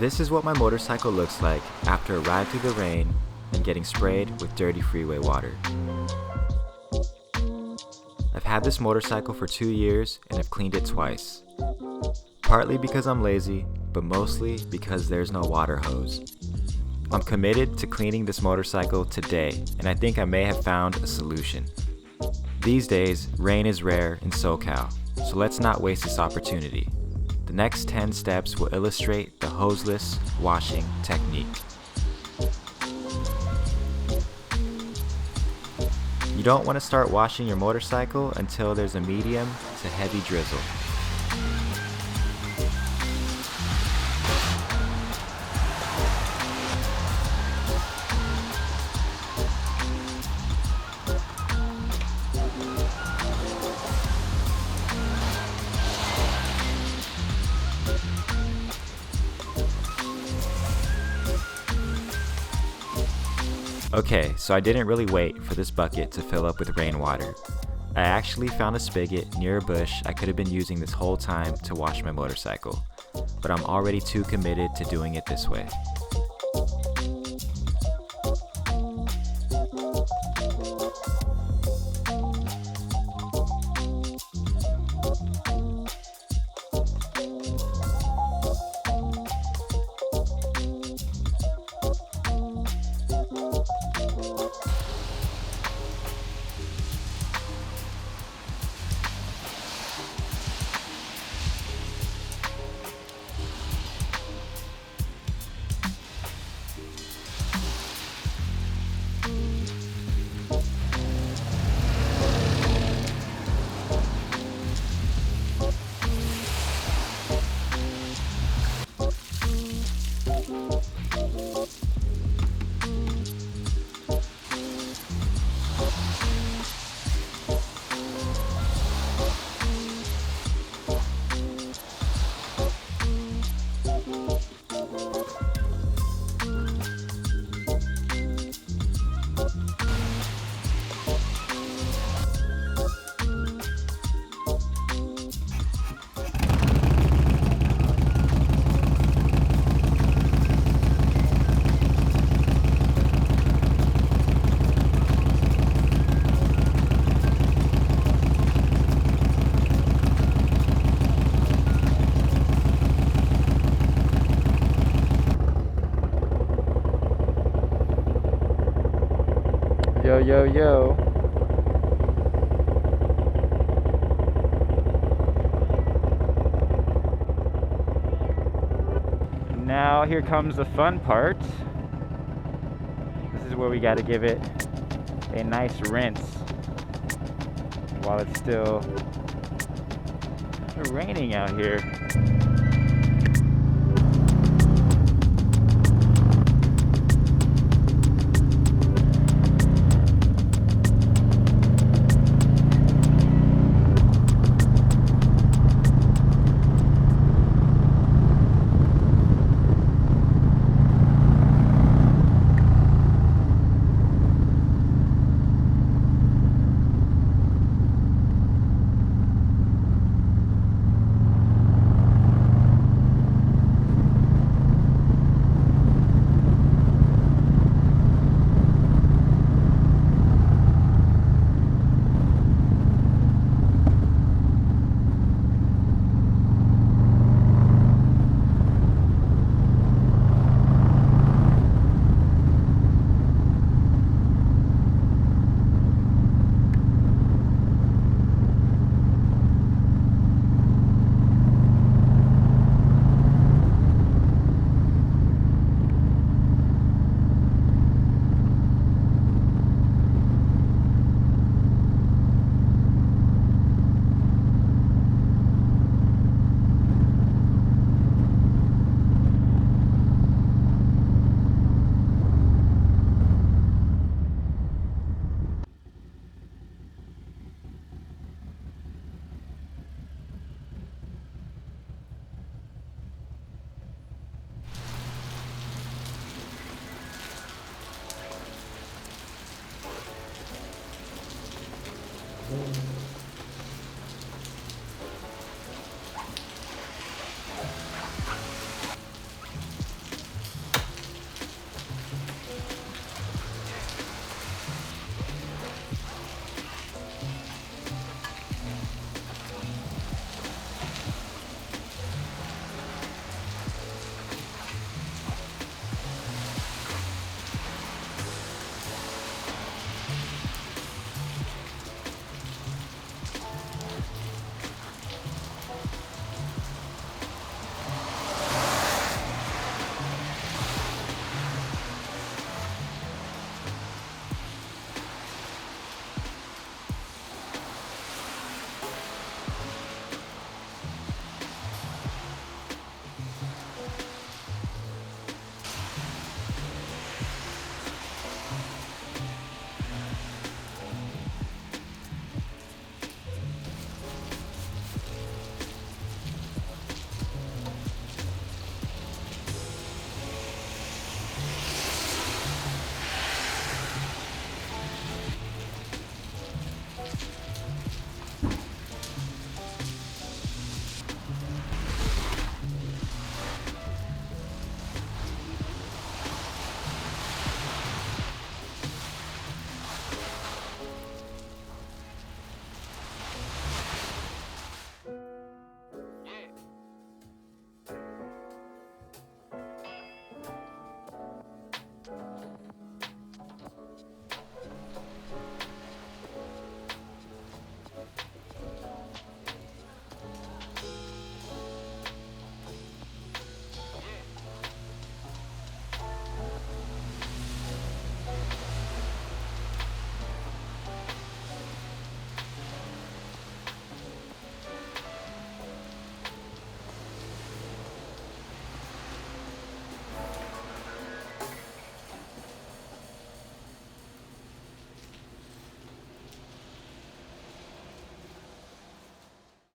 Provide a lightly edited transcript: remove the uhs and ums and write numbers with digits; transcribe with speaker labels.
Speaker 1: This is what my motorcycle looks like after a ride through the rain and getting sprayed with dirty freeway water. I've had this motorcycle for 2 years and I've cleaned it twice. Partly because I'm lazy, but mostly because there's no water hose. I'm committed to cleaning this motorcycle today, and I think I may have found a solution. These days, rain is rare in SoCal, so let's not waste this opportunity. The next 10 steps will illustrate the hoseless washing technique. You don't want to start washing your motorcycle until there's a medium to heavy drizzle. Okay, so I didn't really wait for this bucket to fill up with rainwater. I actually found a spigot near a bush I could have been using this whole time to wash my motorcycle, but I'm already too committed to doing it this way. Yo, yo, yo. Now here comes the fun part. This is where we got to give it a nice rinse while it's still raining out here.